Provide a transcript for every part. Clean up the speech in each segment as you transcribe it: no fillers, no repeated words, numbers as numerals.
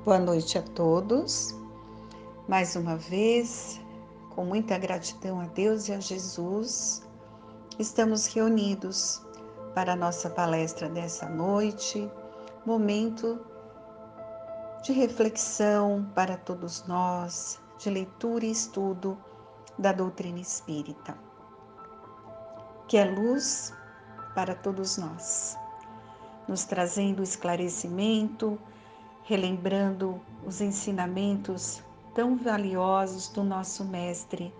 Boa noite a todos. Mais uma vez, com muita gratidão a Deus e a Jesus, estamos reunidos para a nossa palestra dessa noite, momento de reflexão para todos nós, de leitura e estudo da doutrina espírita, que é luz para todos nós, nos trazendo esclarecimento, relembrando os ensinamentos tão valiosos do nosso Mestre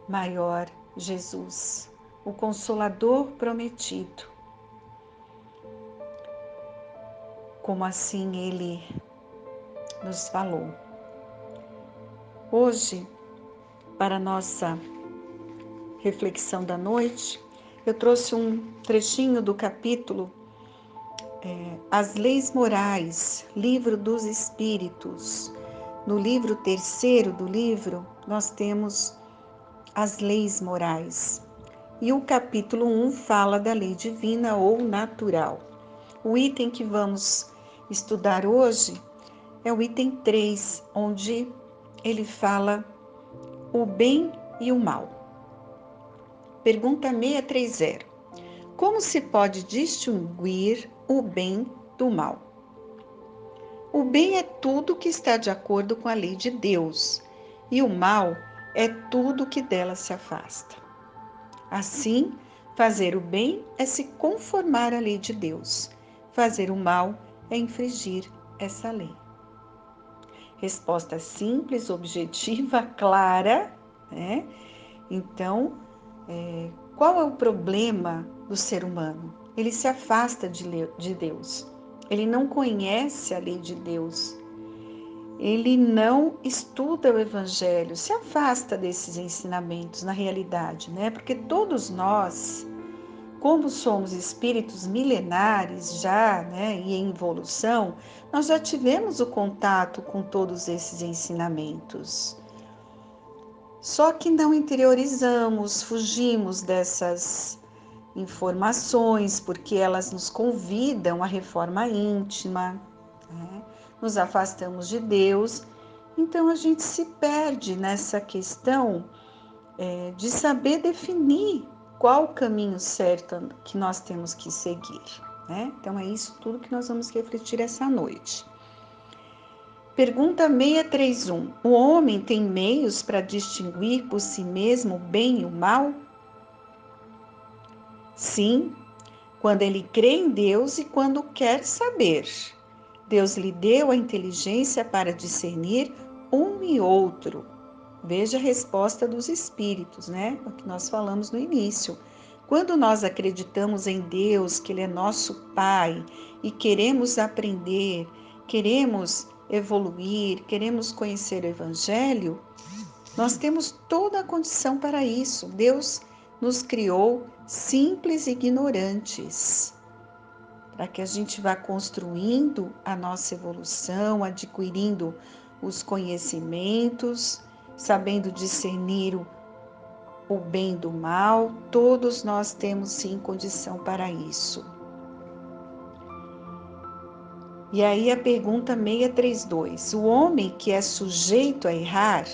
maior, Jesus, o Consolador prometido. Como assim Ele nos falou. Hoje, para a nossa reflexão da noite, eu trouxe um trechinho do capítulo As Leis Morais, Livro dos Espíritos. No livro 3º do livro, nós temos as leis morais. E o capítulo 1 fala da lei divina ou natural. O item que vamos estudar hoje é o item 3, onde ele fala o bem e o mal. Pergunta 630. Como se pode distinguir o bem do mal? O bem é tudo que está de acordo com a lei de Deus, e o mal é tudo que dela se afasta. Assim, fazer o bem é se conformar à lei de Deus. Fazer o mal é infringir essa lei. Resposta simples, objetiva, clara, né? Então, qual é o problema do ser humano? Ele se afasta de Deus. Ele não conhece a lei de Deus. Ele não estuda o Evangelho, se afasta desses ensinamentos na realidade, né? Porque todos nós, como somos espíritos milenares já, né, e em evolução, nós já tivemos o contato com todos esses ensinamentos. Só que não interiorizamos, fugimos dessas informações, porque elas nos convidam à reforma íntima, né? Nos afastamos de Deus, então a gente se perde nessa questão de saber definir qual o caminho certo que nós temos que seguir, né? Então é isso tudo que nós vamos refletir essa noite. Pergunta 631. O homem tem meios para distinguir por si mesmo o bem e o mal? Sim, quando ele crê em Deus e quando quer saber. Deus lhe deu a inteligência para discernir um e outro. Veja a resposta dos espíritos, né? O que nós falamos no início. Quando nós acreditamos em Deus, que Ele é nosso Pai, e queremos aprender, queremos evoluir, queremos conhecer o Evangelho, nós temos toda a condição para isso. Deus nos criou simples e ignorantes, para que a gente vá construindo a nossa evolução, adquirindo os conhecimentos, sabendo discernir o bem do mal. Todos nós temos sim condição para isso. E aí a pergunta 632. O homem que é sujeito a errar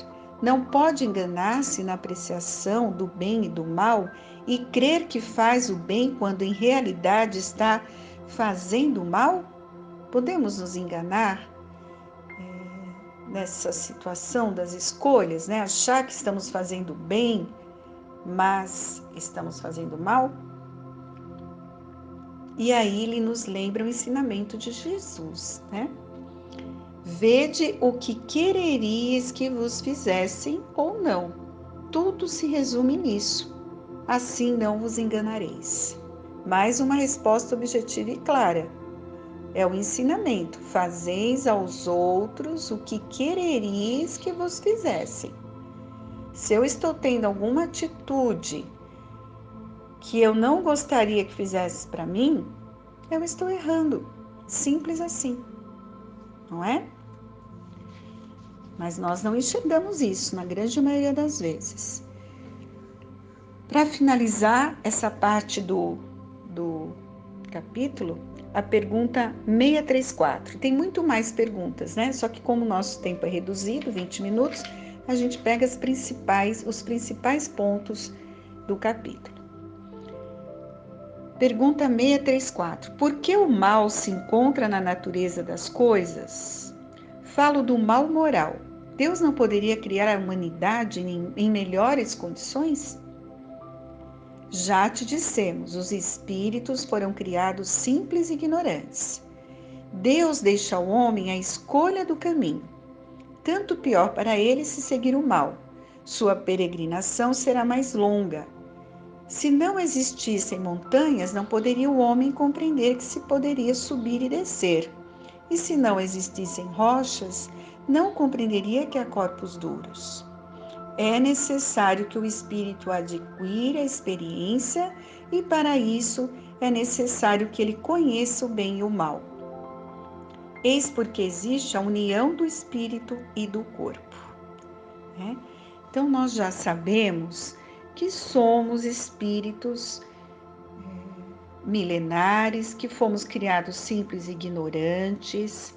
não pode enganar-se na apreciação do bem e do mal e crer que faz o bem quando em realidade está fazendo o mal? Podemos nos enganar nessa situação das escolhas, né? Achar que estamos fazendo bem, mas estamos fazendo mal? E aí ele nos lembra o ensinamento de Jesus, né? Vede o que quereríeis que vos fizessem ou não. Tudo se resume nisso. Assim não vos enganareis. Mais uma resposta objetiva e clara. É o ensinamento. Fazeis aos outros o que quereríeis que vos fizessem. Se eu estou tendo alguma atitude que eu não gostaria que fizesse para mim, eu estou errando. Simples assim, não é? Mas nós não enxergamos isso na grande maioria das vezes. Para finalizar essa parte do capítulo, a pergunta 634. Tem muito mais perguntas, né? Só que como o nosso tempo é reduzido, 20 minutos, a gente pega os principais pontos do capítulo. Pergunta 634. Por que o mal se encontra na natureza das coisas? Falo do mal moral. Deus não poderia criar a humanidade em melhores condições? Já te dissemos, os espíritos foram criados simples e ignorantes. Deus deixa ao homem a escolha do caminho. Tanto pior para ele se seguir o mal. Sua peregrinação será mais longa. Se não existissem montanhas, não poderia o homem compreender que se poderia subir e descer. E se não existissem rochas, não compreenderia que há corpos duros. É necessário que o espírito adquira a experiência e, para isso, é necessário que ele conheça o bem e o mal. Eis porque existe a união do espírito e do corpo. Então, nós já sabemos que somos espíritos milenares, que fomos criados simples e ignorantes.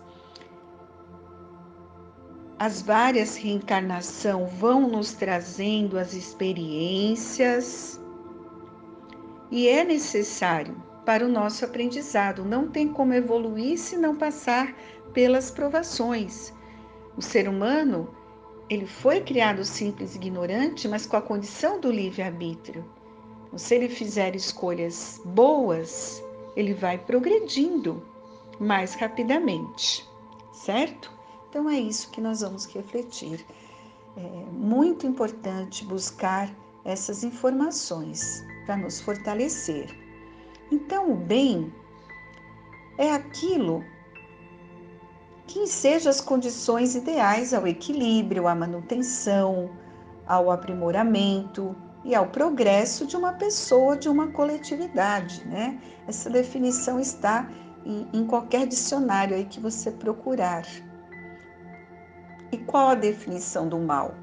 As várias reencarnações vão nos trazendo as experiências e é necessário para o nosso aprendizado. Não tem como evoluir se não passar pelas provações. O ser humano, ele foi criado simples e ignorante, mas com a condição do livre-arbítrio. Então, se ele fizer escolhas boas, ele vai progredindo mais rapidamente, certo? Então é isso que nós vamos refletir. É muito importante buscar essas informações para nos fortalecer. Então, o bem é aquilo que enseja as condições ideais ao equilíbrio, à manutenção, ao aprimoramento e ao progresso de uma pessoa, de uma coletividade, né? Essa definição está em qualquer dicionário aí que você procurar. E qual a definição do mal?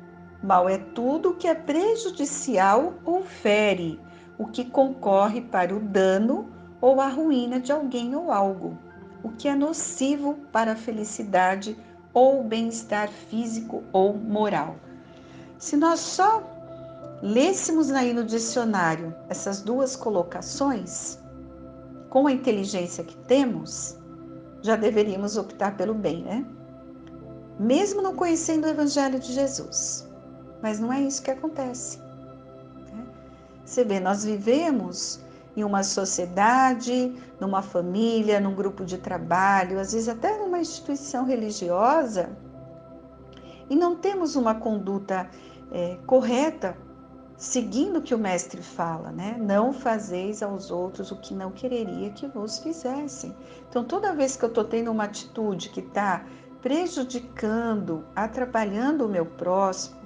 Mal é tudo que é prejudicial ou fere, o que concorre para o dano ou a ruína de alguém ou algo, o que é nocivo para a felicidade ou o bem-estar físico ou moral. Se nós só lêssemos aí no dicionário essas duas colocações, com a inteligência que temos, já deveríamos optar pelo bem, né? Mesmo não conhecendo o Evangelho de Jesus. Mas não é isso que acontece. Você vê, nós vivemos em uma sociedade, numa família, num grupo de trabalho, às vezes até numa instituição religiosa, e não temos uma conduta correta, seguindo o que o mestre fala, né? Não fazeis aos outros o que não quereria que vos fizessem. Então, toda vez que eu estou tendo uma atitude que está prejudicando, atrapalhando o meu próximo,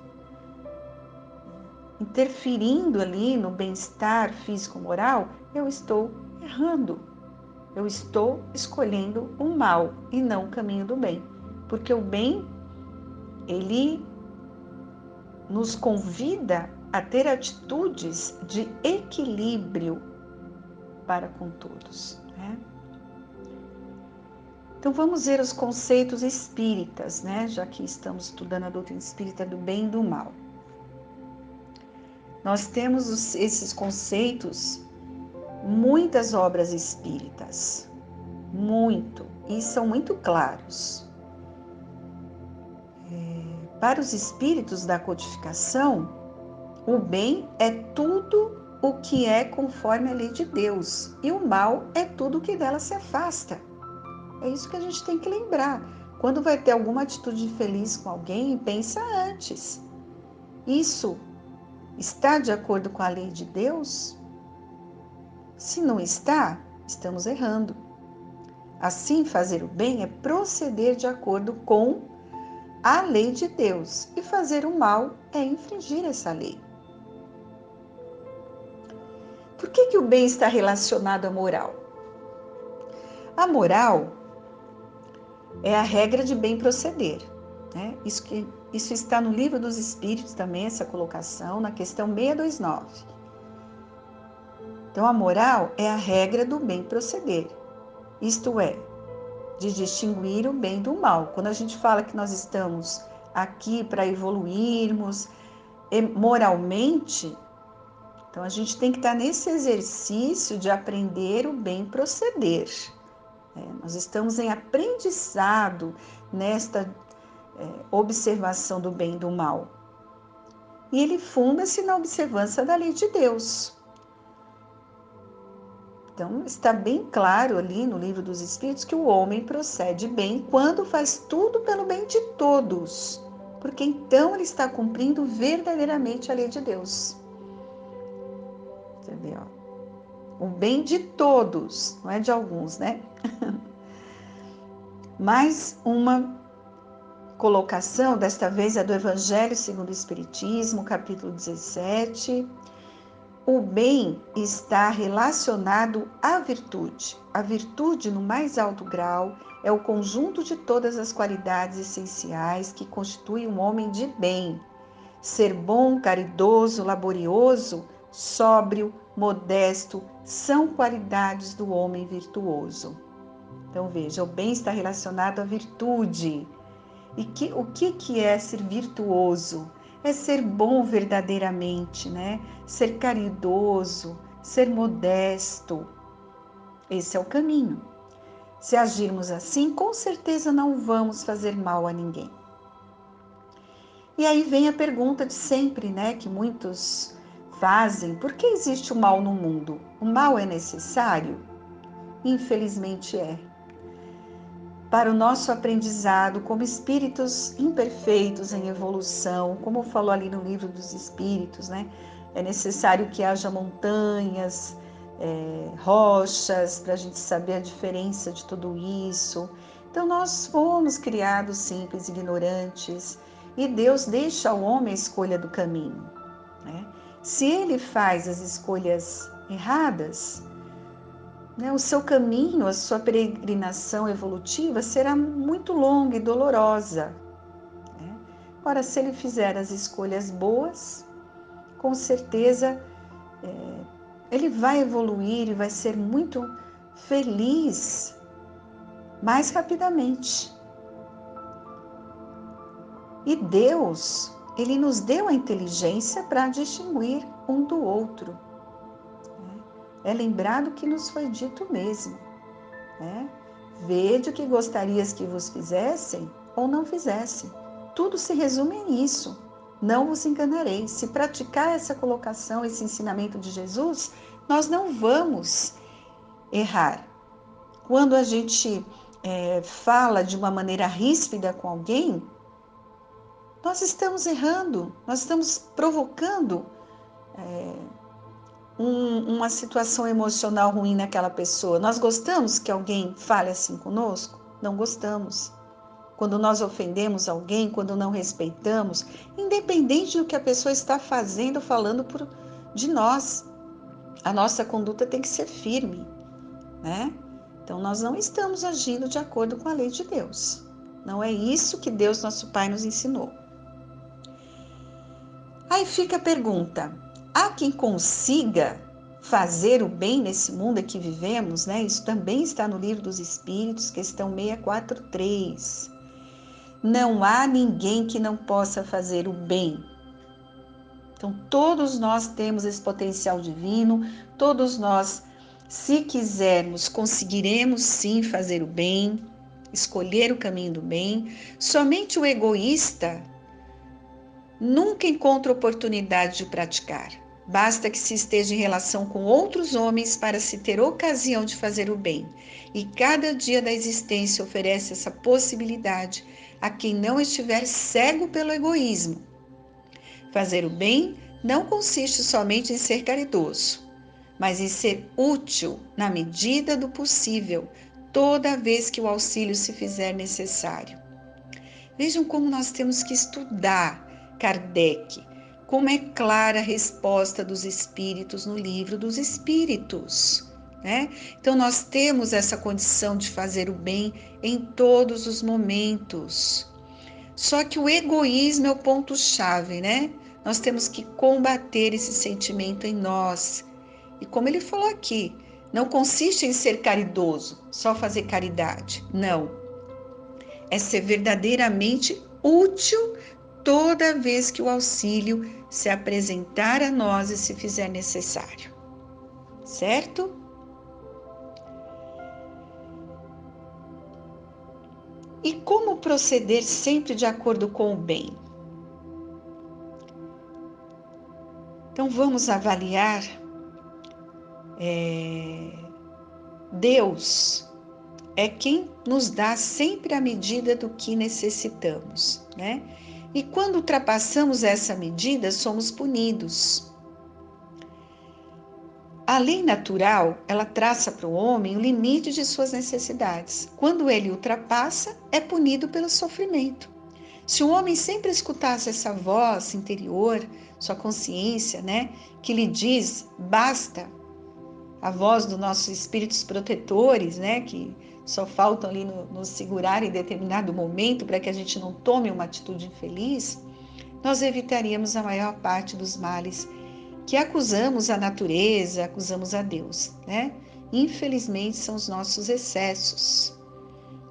interferindo ali no bem-estar físico-moral, eu estou errando. Eu estou escolhendo o mal e não o caminho do bem. Porque o bem, ele nos convida a ter atitudes de equilíbrio para com todos, né? Então vamos ver os conceitos espíritas, né? Já que estamos estudando a doutrina espírita do bem e do mal. Nós temos esses conceitos, muitas obras espíritas, e são muito claros. Para os espíritos da codificação, o bem é tudo o que é conforme a lei de Deus, e o mal é tudo o que dela se afasta. É isso que a gente tem que lembrar. Quando vai ter alguma atitude infeliz com alguém, pensa antes. Isso está de acordo com a lei de Deus? Se não está, estamos errando. Assim, fazer o bem é proceder de acordo com a lei de Deus, e fazer o mal é infringir essa lei. Por que o bem está relacionado à moral? A moral é a regra de bem proceder, né? Isso está no Livro dos Espíritos também, essa colocação, na questão 629. Então, a moral é a regra do bem proceder. isto é, de distinguir o bem do mal. Quando a gente fala que nós estamos aqui para evoluirmos moralmente, então a gente tem que estar nesse exercício de aprender o bem proceder. Nós estamos em aprendizado nesta observação do bem e do mal. E ele funda-se na observância da lei de Deus. Então, está bem claro ali no Livro dos Espíritos que o homem procede bem quando faz tudo pelo bem de todos, porque então ele está cumprindo verdadeiramente a lei de Deus. Você vê, ó, o bem de todos, não é de alguns, né? Mais uma colocação, desta vez é do Evangelho segundo o Espiritismo, capítulo 17. O bem está relacionado à virtude. A virtude, no mais alto grau, é o conjunto de todas as qualidades essenciais que constituem um homem de bem. Ser bom, caridoso, laborioso, sóbrio, modesto, são qualidades do homem virtuoso. Então veja, o bem está relacionado à virtude. E o que é ser virtuoso? É ser bom verdadeiramente, né? Ser caridoso, ser modesto. Esse é o caminho. Se agirmos assim, com certeza não vamos fazer mal a ninguém. E aí vem a pergunta de sempre, né? Que muitos fazem: por que existe o mal no mundo? O mal é necessário? Infelizmente é. Para o nosso aprendizado como espíritos imperfeitos em evolução, como falou ali no Livro dos Espíritos, né? É necessário que haja montanhas, rochas, para a gente saber a diferença de tudo isso. Então, nós fomos criados simples, ignorantes, e Deus deixa ao homem a escolha do caminho, né? Se ele faz as escolhas erradas, o seu caminho, a sua peregrinação evolutiva será muito longa e dolorosa. Ora, se ele fizer as escolhas boas, com certeza ele vai evoluir e vai ser muito feliz mais rapidamente. E Deus, ele nos deu a inteligência para distinguir um do outro. É lembrado que nos foi dito mesmo, né? Vede o que gostarias que vos fizessem ou não fizessem. Tudo se resume a isso. Não vos enganareis. Se praticar essa colocação, esse ensinamento de Jesus, nós não vamos errar. Quando a gente fala de uma maneira ríspida com alguém, nós estamos errando, nós estamos provocando uma situação emocional ruim naquela pessoa. Nós gostamos que alguém fale assim conosco? Não gostamos. Quando nós ofendemos alguém, quando não respeitamos, independente do que a pessoa está fazendo ou falando de nós, a nossa conduta tem que ser firme, né? Então, nós não estamos agindo de acordo com a lei de Deus. Não é isso que Deus, nosso Pai, nos ensinou. Aí fica a pergunta: há quem consiga fazer o bem nesse mundo em que vivemos, né? Isso também está no Livro dos Espíritos, questão 643. Não há ninguém que não possa fazer o bem. Então, todos nós temos esse potencial divino, todos nós, se quisermos, conseguiremos sim fazer o bem, escolher o caminho do bem. Somente o egoísta nunca encontra oportunidade de praticar. Basta que se esteja em relação com outros homens para se ter ocasião de fazer o bem. E cada dia da existência oferece essa possibilidade a quem não estiver cego pelo egoísmo. Fazer o bem não consiste somente em ser caridoso, mas em ser útil na medida do possível, toda vez que o auxílio se fizer necessário. Vejam como nós temos que estudar Kardec, como é clara a resposta dos espíritos no Livro dos Espíritos, né? Então nós temos essa condição de fazer o bem em todos os momentos. Só que o egoísmo é o ponto-chave, né? Nós temos que combater esse sentimento em nós. E como ele falou aqui, não consiste em ser caridoso, só fazer caridade. Não. É ser verdadeiramente útil toda vez que o auxílio se apresentar a nós e se fizer necessário. Certo? E como proceder sempre de acordo com o bem? Então vamos avaliar Deus é quem nos dá sempre a medida do que necessitamos, né? E quando ultrapassamos essa medida, somos punidos. A lei natural, ela traça para o homem o limite de suas necessidades. Quando ele ultrapassa, é punido pelo sofrimento. Se o homem sempre escutasse essa voz interior, sua consciência, né, que lhe diz basta, a voz dos nossos espíritos protetores, né, que só faltam ali nos segurar em determinado momento para que a gente não tome uma atitude infeliz, nós evitaríamos a maior parte dos males que acusamos a natureza, acusamos a Deus, né? Infelizmente são os nossos excessos.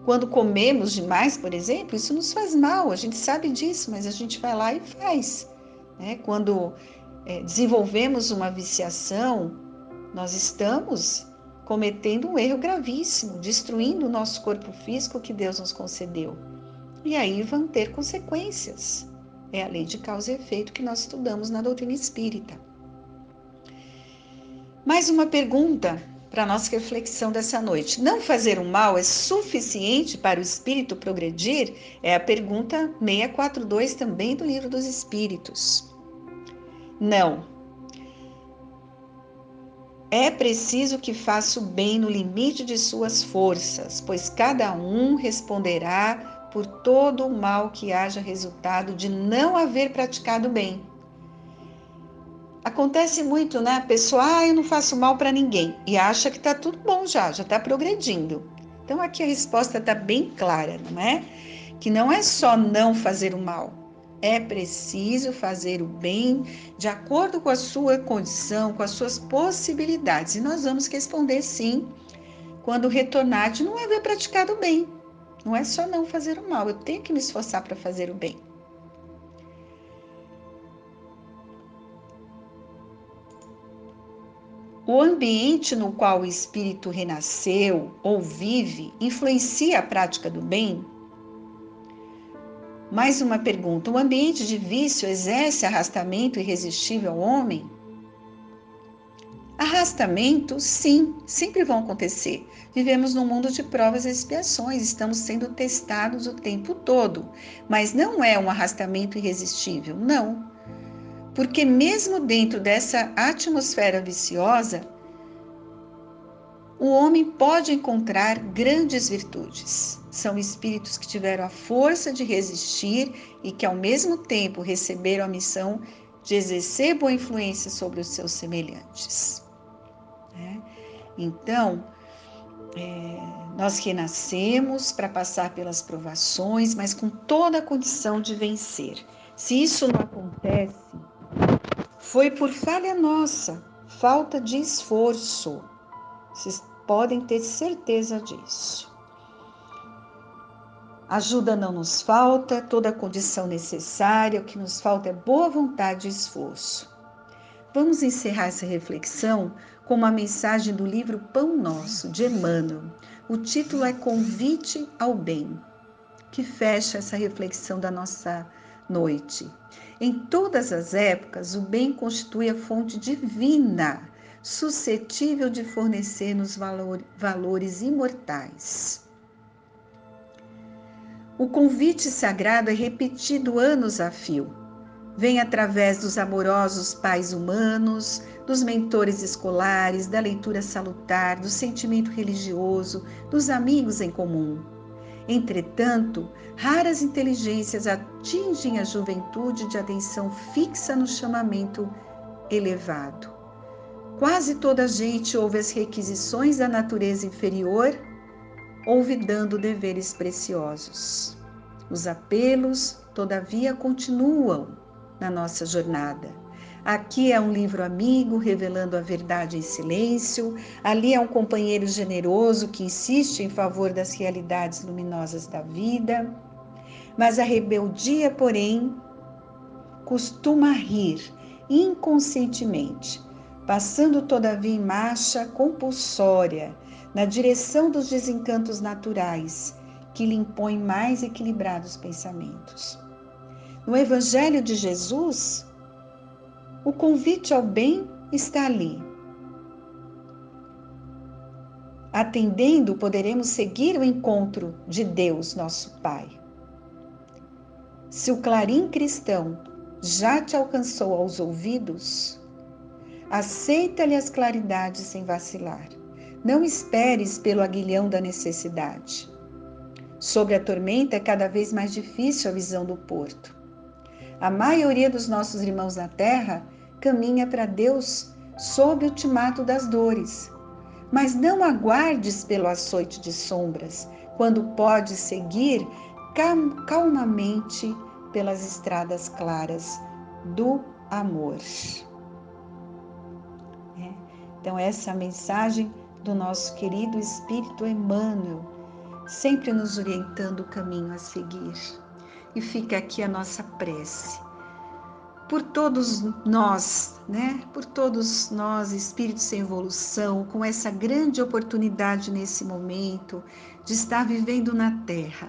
Quando comemos demais, por exemplo, isso nos faz mal, a gente sabe disso, mas a gente vai lá e faz, né? Quando desenvolvemos uma viciação, nós estamos cometendo um erro gravíssimo, destruindo o nosso corpo físico que Deus nos concedeu. E aí vão ter consequências. É a lei de causa e efeito que nós estudamos na doutrina espírita. Mais uma pergunta para a nossa reflexão dessa noite. Não fazer o mal é suficiente para o espírito progredir? É a pergunta 642 também do Livro dos Espíritos. Não. É preciso que faça o bem no limite de suas forças, pois cada um responderá por todo o mal que haja resultado de não haver praticado bem. Acontece muito, né? A pessoa, eu não faço mal para ninguém e acha que tá tudo bom já está progredindo. Então aqui a resposta está bem clara, não é? Que não é só não fazer o mal, é preciso fazer o bem de acordo com a sua condição, com as suas possibilidades. E nós vamos responder sim, quando retornar de não haver praticado o bem. Não é só não fazer o mal, eu tenho que me esforçar para fazer o bem. O ambiente no qual o espírito renasceu ou vive influencia a prática do bem? Mais uma pergunta: o ambiente de vício exerce arrastamento irresistível ao homem? Arrastamentos, sim, sempre vão acontecer. Vivemos num mundo de provas e expiações, estamos sendo testados o tempo todo. Mas não é um arrastamento irresistível, não. Porque mesmo dentro dessa atmosfera viciosa, o homem pode encontrar grandes virtudes. São espíritos que tiveram a força de resistir e que, ao mesmo tempo, receberam a missão de exercer boa influência sobre os seus semelhantes. Então, nós renascemos para passar pelas provações, mas com toda a condição de vencer. Se isso não acontece, foi por falha nossa, falta de esforço. Vocês podem ter certeza disso. Ajuda não nos falta, toda a condição necessária, o que nos falta é boa vontade e esforço. Vamos encerrar essa reflexão com uma mensagem do livro Pão Nosso, de Emmanuel. O título é Convite ao Bem, que fecha essa reflexão da nossa noite. Em todas as épocas, o bem constitui a fonte divina, suscetível de fornecer-nos valores imortais. O convite sagrado é repetido anos a fio. Vem através dos amorosos pais humanos, dos mentores escolares, da leitura salutar, do sentimento religioso, dos amigos em comum. Entretanto, raras inteligências atingem a juventude de atenção fixa no chamamento elevado. Quase toda a gente ouve as requisições da natureza inferior, olvidando deveres preciosos. Os apelos, todavia, continuam na nossa jornada. Aqui é um livro amigo revelando a verdade em silêncio, ali é um companheiro generoso que insiste em favor das realidades luminosas da vida. Mas a rebeldia, porém, costuma rir inconscientemente, passando todavia em marcha compulsória na direção dos desencantos naturais que lhe impõem mais equilibrados pensamentos. No Evangelho de Jesus, o convite ao bem está ali. Atendendo, poderemos seguir o encontro de Deus, nosso Pai. Se o clarim cristão já te alcançou aos ouvidos, aceita-lhe as claridades sem vacilar. Não esperes pelo aguilhão da necessidade. Sobre a tormenta é cada vez mais difícil a visão do porto. A maioria dos nossos irmãos na terra caminha para Deus sob o ultimato das dores. Mas não aguardes pelo açoite de sombras, quando podes seguir calmamente pelas estradas claras do amor. Então, essa é a mensagem do nosso querido Espírito Emmanuel, sempre nos orientando o caminho a seguir. E fica aqui a nossa prece. Por todos nós, Por todos nós, espíritos em evolução, com essa grande oportunidade nesse momento de estar vivendo na Terra.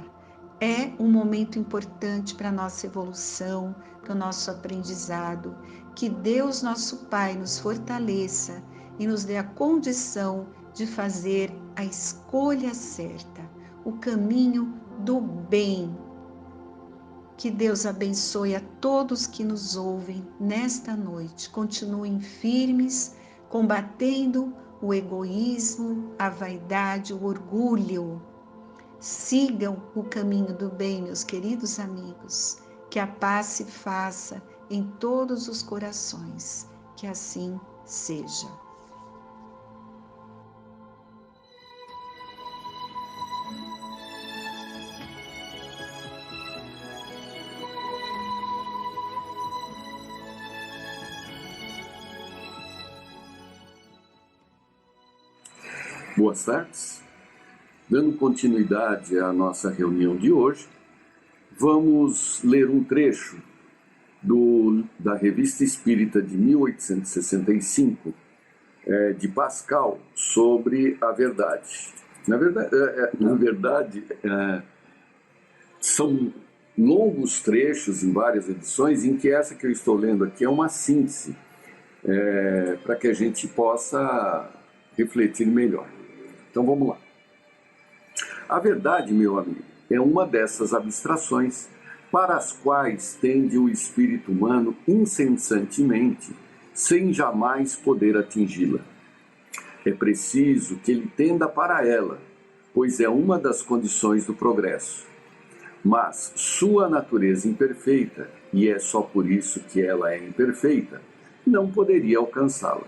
É um momento importante para a nossa evolução, para o nosso aprendizado. Que Deus, nosso Pai, nos fortaleça e nos dê a condição de fazer a escolha certa, o caminho do bem. Que Deus abençoe a todos que nos ouvem nesta noite. Continuem firmes, combatendo o egoísmo, a vaidade, o orgulho. Sigam o caminho do bem, meus queridos amigos. Que a paz se faça em todos os corações. Que assim seja. Boas tardes. Dando continuidade à nossa reunião de hoje, vamos ler um trecho da Revista Espírita de 1865, de Pascal, sobre a verdade. Na verdade, são longos trechos em várias edições, em que essa que eu estou lendo aqui é uma síntese, para que a gente possa refletir melhor. Então vamos lá. A verdade, meu amigo, é uma dessas abstrações para as quais tende o espírito humano incessantemente, sem jamais poder atingi-la. É preciso que ele tenda para ela, pois é uma das condições do progresso. Mas sua natureza imperfeita, e é só por isso que ela é imperfeita, não poderia alcançá-la.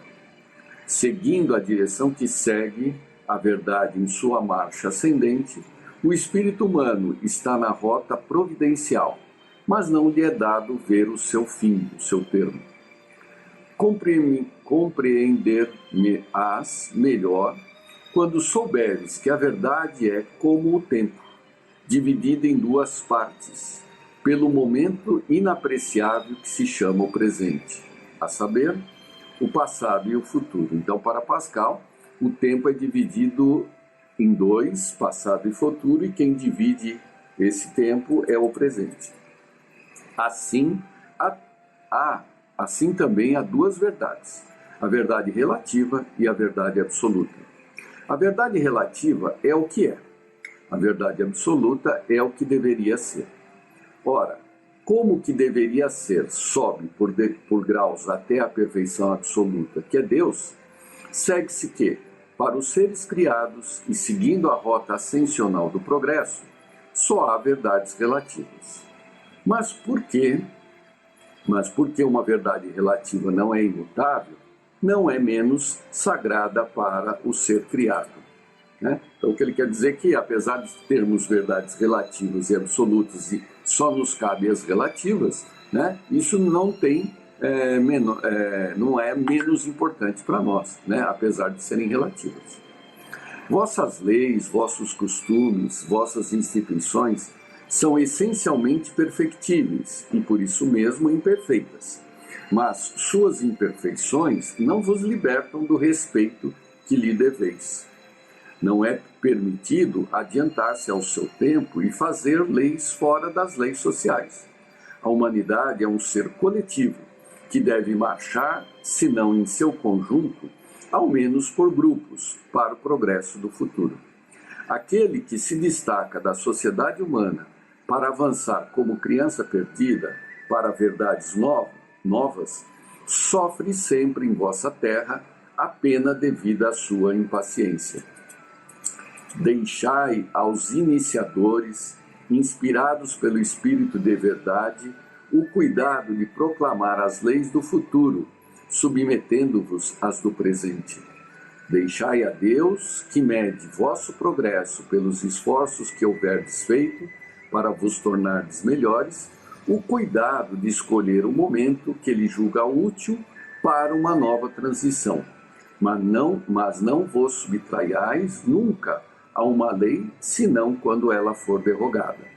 Seguindo a direção que segue a verdade em sua marcha ascendente, o espírito humano está na rota providencial, mas não lhe é dado ver o seu fim, o seu termo. Compreender-me-ás melhor quando souberes que a verdade é como o tempo, dividida em duas partes, pelo momento inapreciável que se chama o presente, a saber, o passado e o futuro. Então, para Pascal, o tempo é dividido em dois, passado e futuro, e quem divide esse tempo é o presente. Assim, assim também há duas verdades, a verdade relativa e a verdade absoluta. A verdade relativa é o que é, a verdade absoluta é o que deveria ser. Ora, como que deveria ser sobe por graus até a perfeição absoluta, que é Deus, segue-se que, para os seres criados e seguindo a rota ascensional do progresso, só há verdades relativas. Mas por quê? Mas porque uma verdade relativa não é imutável, não é menos sagrada para o ser criado. Então, o que ele quer dizer é que, apesar de termos verdades relativas e absolutas e só nos cabe as relativas, isso não tem não é menos importante para nós, né? Apesar de serem relativas. Vossas leis, vossos costumes, vossas instituições são essencialmente perfectíveis e por isso mesmo imperfeitas. Mas suas imperfeições não vos libertam do respeito que lhe deveis. Não é permitido adiantar-se ao seu tempo e fazer leis fora das leis sociais. A humanidade é um ser coletivo que deve marchar, se não em seu conjunto, ao menos por grupos, para o progresso do futuro. Aquele que se destaca da sociedade humana para avançar como criança perdida para verdades novas, sofre sempre em vossa terra a pena devida à sua impaciência. Deixai aos iniciadores, inspirados pelo Espírito de verdade, o cuidado de proclamar as leis do futuro, submetendo-vos às do presente. Deixai a Deus, que mede vosso progresso pelos esforços que houverdes feito para vos tornardes melhores, o cuidado de escolher o momento que ele julga útil para uma nova transição. Mas não vos subtraiais nunca a uma lei, senão quando ela for derrogada.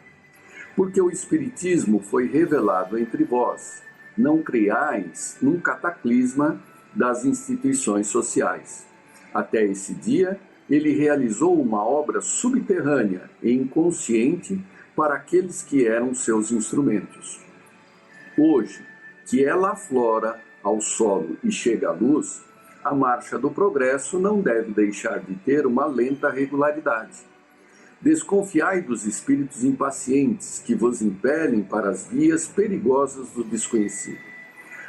Porque o Espiritismo foi revelado entre vós. Não criais num cataclisma das instituições sociais. Até esse dia, ele realizou uma obra subterrânea e inconsciente para aqueles que eram seus instrumentos. Hoje, que ela aflora ao solo e chega à luz, a marcha do progresso não deve deixar de ter uma lenta regularidade. Desconfiai dos espíritos impacientes que vos impelem para as vias perigosas do desconhecido.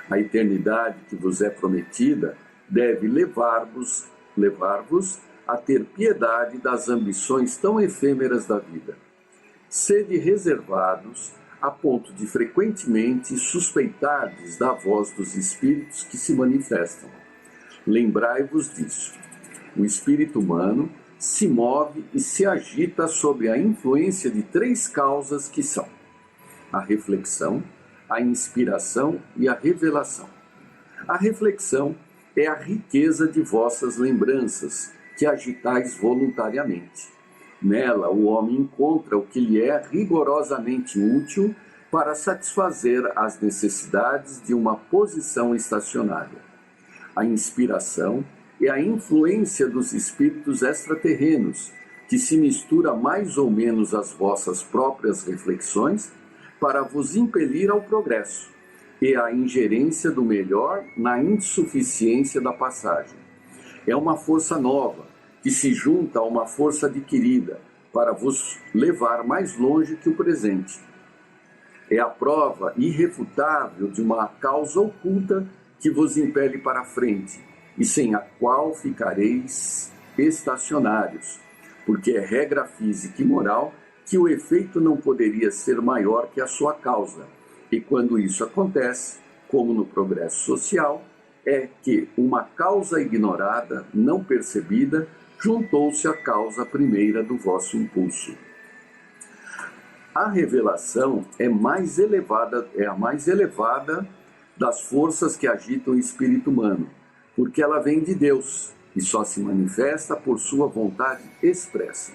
A eternidade que vos é prometida deve levar-vos a ter piedade das ambições tão efêmeras da vida. Sede reservados a ponto de frequentemente suspeitardes da voz dos espíritos que se manifestam. Lembrai-vos disso. O espírito humano se move e se agita sob a influência de 3 causas que são a reflexão, a inspiração e a revelação. A reflexão é a riqueza de vossas lembranças, que agitais voluntariamente. Nela, o homem encontra o que lhe é rigorosamente útil para satisfazer as necessidades de uma posição estacionária. A inspiração é a influência dos espíritos extraterrenos, que se mistura mais ou menos às vossas próprias reflexões para vos impelir ao progresso, e a ingerência do melhor na insuficiência da passagem. É uma força nova, que se junta a uma força adquirida, para vos levar mais longe que o presente. É a prova irrefutável de uma causa oculta que vos impele para a frente, e sem a qual ficareis estacionários, porque é regra física e moral que o efeito não poderia ser maior que a sua causa. E quando isso acontece, como no progresso social, é que uma causa ignorada, não percebida, juntou-se à causa primeira do vosso impulso. A revelação é a mais elevada das forças que agitam o espírito humano, porque ela vem de Deus e só se manifesta por sua vontade expressa.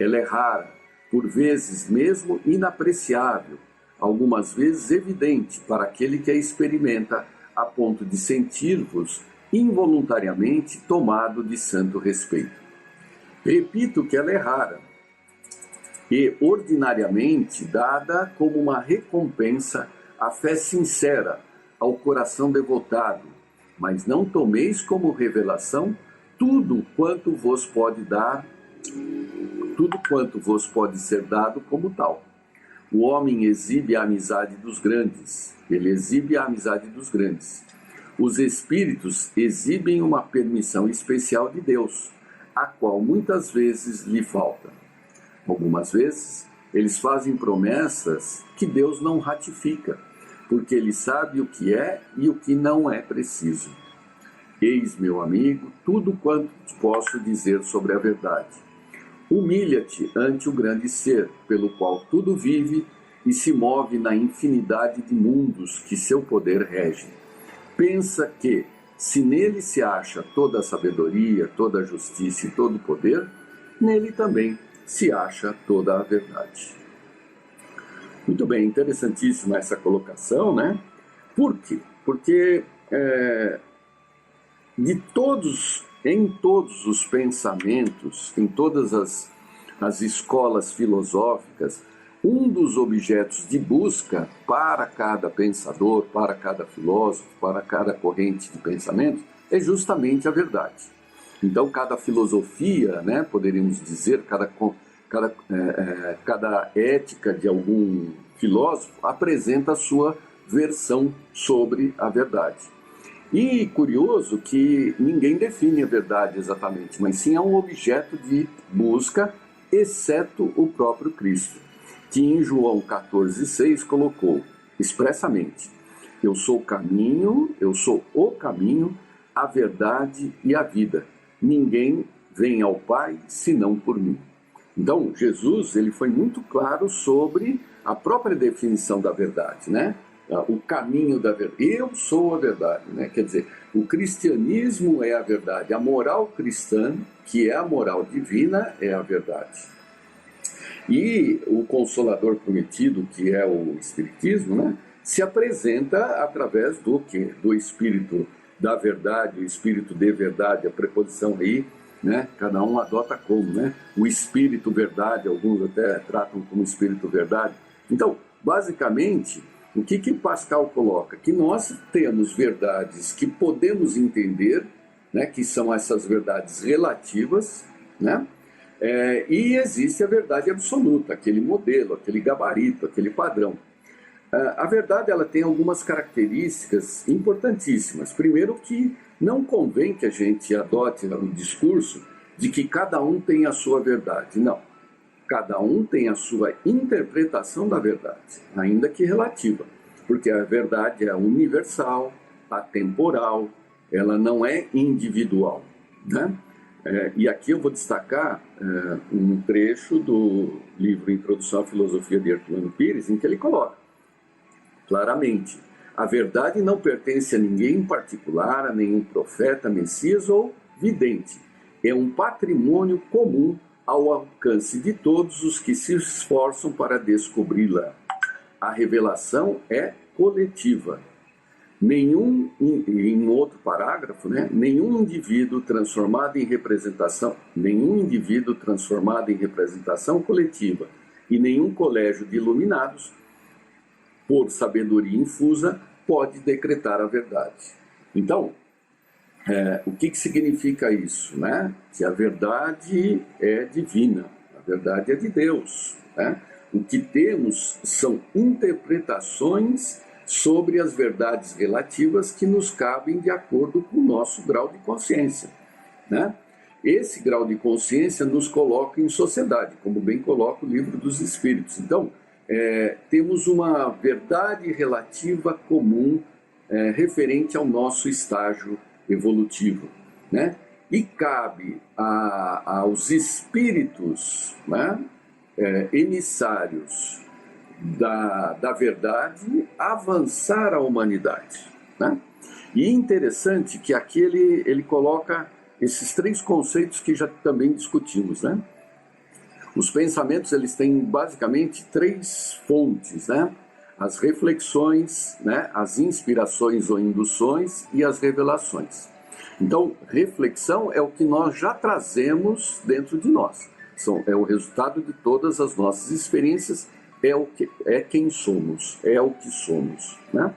Ela é rara, por vezes mesmo inapreciável, algumas vezes evidente para aquele que a experimenta, a ponto de sentir-vos involuntariamente tomado de santo respeito. Repito que ela é rara e ordinariamente dada como uma recompensa à fé sincera, ao coração devotado, mas não tomeis como revelação tudo quanto vos pode ser dado como tal. O homem exibe a amizade dos grandes, ele exibe a amizade dos grandes. Os espíritos exibem uma permissão especial de Deus, a qual muitas vezes lhe falta. Algumas vezes, eles fazem promessas que Deus não ratifica, porque ele sabe o que é e o que não é preciso. Eis, meu amigo, tudo quanto te posso dizer sobre a verdade. Humilha-te ante o grande ser, pelo qual tudo vive e se move na infinidade de mundos que seu poder rege. Pensa que, se nele se acha toda a sabedoria, toda a justiça e todo o poder, nele também se acha toda a verdade. Muito bem, interessantíssima essa colocação, né? Por quê? Porque em todos os pensamentos, em todas as escolas filosóficas, um dos objetos de busca para cada pensador, para cada filósofo, para cada corrente de pensamento, é justamente a verdade. Então, cada filosofia, né, poderíamos dizer, cada ética de algum filósofo apresenta a sua versão sobre a verdade. E curioso que ninguém define a verdade exatamente, mas sim é um objeto de busca, exceto o próprio Cristo, que em João 14,6 colocou expressamente: eu sou o caminho, eu sou o caminho, a verdade e a vida. Ninguém vem ao Pai senão por mim. Então, Jesus ele foi muito claro sobre a própria definição da verdade, né? O caminho da verdade. Eu sou a verdade, né? Quer dizer, o cristianismo é a verdade, a moral cristã, que é a moral divina, é a verdade. E o Consolador prometido, que é o Espiritismo, né, se apresenta através do quê? Do Espírito da verdade, o Espírito de verdade, a preposição aí, né, cada um adota como, né? O Espírito verdade, alguns até tratam como Espírito verdade. Então, basicamente, o que Pascal coloca? Que nós temos verdades que podemos entender, né, que são essas verdades relativas, né? E existe a verdade absoluta, aquele modelo, aquele gabarito, aquele padrão. A verdade ela tem algumas características importantíssimas. Primeiro que não convém que a gente adote um discurso de que cada um tem a sua verdade. Não. Cada um tem a sua interpretação da verdade, ainda que relativa. Porque a verdade é universal, atemporal, ela não é individual, né? E aqui eu vou destacar um trecho do livro Introdução à Filosofia de Herculano Pires, em que ele coloca claramente: a verdade não pertence a ninguém em particular, a nenhum profeta, messias ou vidente. É um patrimônio comum ao alcance de todos os que se esforçam para descobri-la. A revelação é coletiva. Em outro parágrafo, né, nenhum indivíduo transformado em representação coletiva e nenhum colégio de iluminados, por sabedoria infusa, pode decretar a verdade. Então, o que significa isso, né? Que a verdade é divina, a verdade é de Deus, né? O que temos são interpretações sobre as verdades relativas que nos cabem de acordo com o nosso grau de consciência, né? Esse grau de consciência nos coloca em sociedade, como bem coloca o Livro dos Espíritos. Então, temos uma verdade relativa comum referente ao nosso estágio evolutivo, né? E cabe aos espíritos, né, emissários da verdade avançar a humanidade, né? E é interessante que aqui ele coloca esses três conceitos que já também discutimos, né? Os pensamentos eles têm basicamente três fontes, né? As reflexões, né? As inspirações ou induções e as revelações. Então, reflexão é o que nós já trazemos dentro de nós. É o resultado de todas as nossas experiências, é quem somos, é o que somos, né?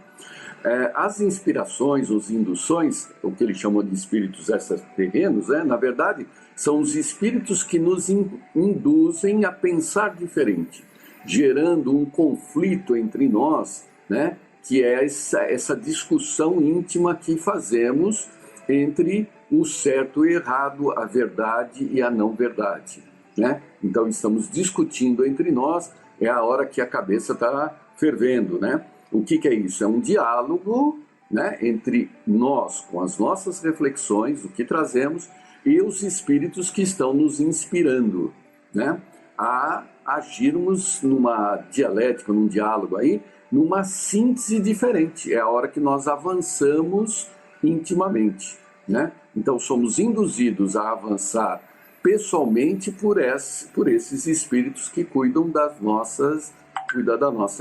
As inspirações, as induções, o que eles chamam de espíritos extraterrenos, na verdade, são os espíritos que nos induzem a pensar diferente, gerando um conflito entre nós, né, que é essa discussão íntima que fazemos entre o certo e o errado, a verdade e a não verdade, né? Então, estamos discutindo entre nós, é a hora que a cabeça está fervendo, né? O que é isso? É um diálogo, né, entre nós, com as nossas reflexões, o que trazemos, e os espíritos que estão nos inspirando, né, a agirmos numa dialética, num diálogo aí, numa síntese diferente. É a hora que nós avançamos intimamente, né? Então somos induzidos a avançar pessoalmente por esses espíritos que cuidam da nossa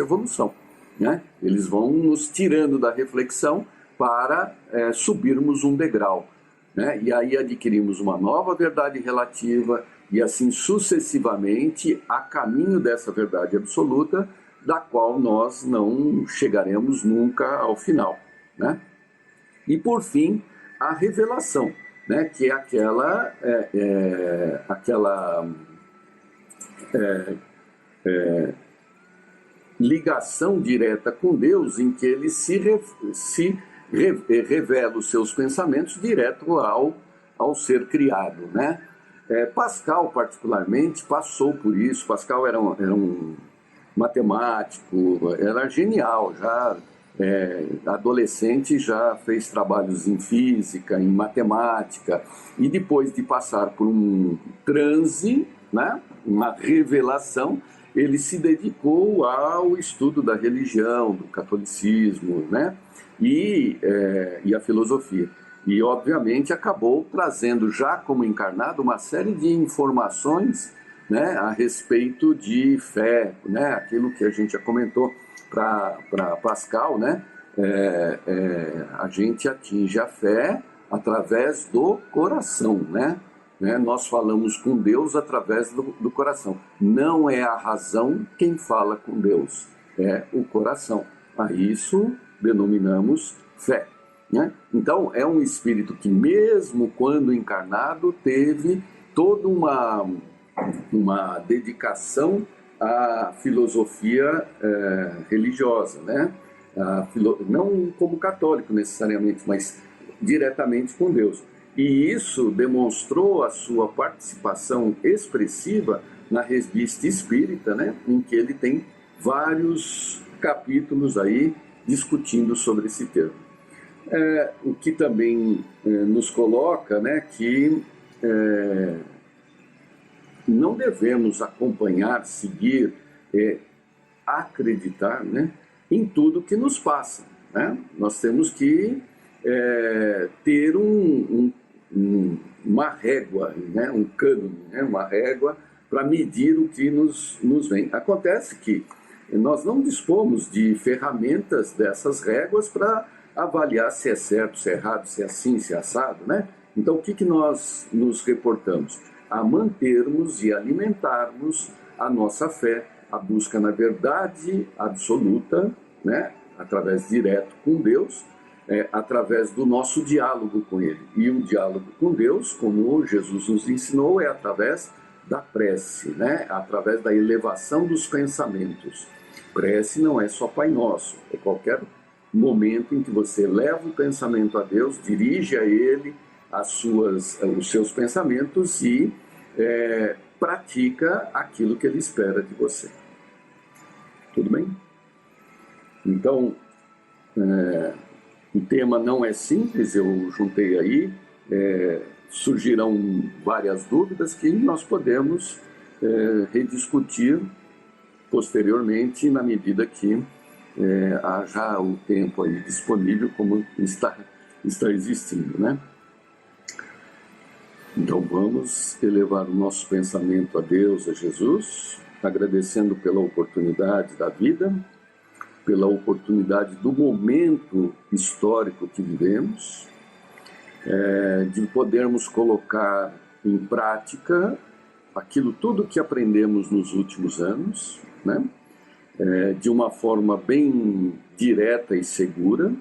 evolução, né? Eles vão nos tirando da reflexão para subirmos um degrau, né? E aí adquirimos uma nova verdade relativa e assim sucessivamente a caminho dessa verdade absoluta, da qual nós não chegaremos nunca ao final, né? E por fim, a revelação, né? Que é aquela ligação direta com Deus, em que ele revela os seus pensamentos direto ao ser criado, né? Pascal, particularmente, passou por isso. Pascal era um matemático, era genial, já adolescente já fez trabalhos em física, em matemática, e depois de passar por um transe, né, uma revelação, ele se dedicou ao estudo da religião, do catolicismo, né, e a filosofia. E, obviamente, acabou trazendo, já como encarnado, uma série de informações, né, a respeito de fé, né, aquilo que a gente já comentou para Pascal, né, a gente atinge a fé através do coração, né? Nós falamos com Deus através do coração. Não é a razão quem fala com Deus, é o coração. A isso denominamos fé, né? Então, é um espírito que, mesmo quando encarnado, teve toda uma dedicação à filosofia religiosa, né? Não como católico necessariamente, mas diretamente com Deus. E isso demonstrou a sua participação expressiva na Revista Espírita, né? Em que ele tem vários capítulos aí discutindo sobre esse termo. O que também nos coloca, né, que não devemos acompanhar, seguir, acreditar, né, em tudo que nos passa, né? Nós temos que ter uma régua, né, um cânone, né, uma régua para medir o que nos vem. Acontece que nós não dispomos de ferramentas dessas réguas para avaliar se é certo, se é errado, se é assim, se é assado, né? Então, o que nós nos reportamos? A mantermos e alimentarmos a nossa fé, a busca na verdade absoluta, né? Através direto com Deus, através do nosso diálogo com Ele. E o diálogo com Deus, como Jesus nos ensinou, é através da prece, né? Através da elevação dos pensamentos. Prece não é só Pai Nosso, é qualquer momento em que você leva o pensamento a Deus, dirige a Ele os seus pensamentos e pratica aquilo que Ele espera de você. Tudo bem? Então, o tema não é simples, eu juntei aí, surgirão várias dúvidas que nós podemos rediscutir posteriormente, na medida que haja o tempo aí disponível, como está existindo, né? Então vamos elevar o nosso pensamento a Deus, a Jesus, agradecendo pela oportunidade da vida, pela oportunidade do momento histórico que vivemos, de podermos colocar em prática tudo que aprendemos nos últimos anos, né? De uma forma bem direta e segura,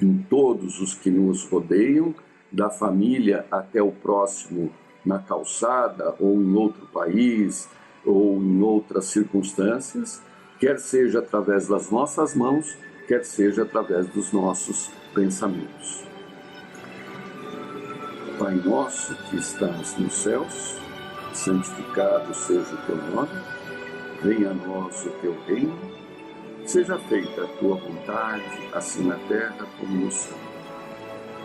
em todos os que nos rodeiam, da família até o próximo na calçada, ou em outro país, ou em outras circunstâncias, quer seja através das nossas mãos, quer seja através dos nossos pensamentos. Pai nosso que estás nos céus, santificado seja o teu nome, venha a nós o teu reino, seja feita a tua vontade, assim na terra como no céu.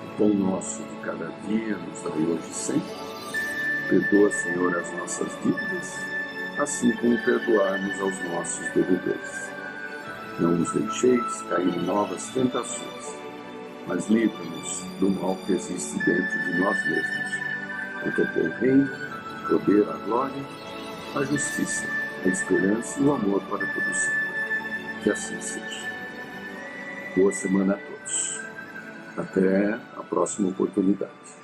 O pão nosso de cada dia nos dai hoje sempre. Perdoa, Senhor, as nossas dívidas, assim como perdoarmos aos nossos devedores. Não nos deixeis cair em novas tentações, mas livra-nos do mal que existe dentro de nós mesmos. Porque o teu reino, o poder, a glória, a justiça, a esperança e o amor para todo sempre. Que assim seja. Boa semana a todos. Até a próxima oportunidade.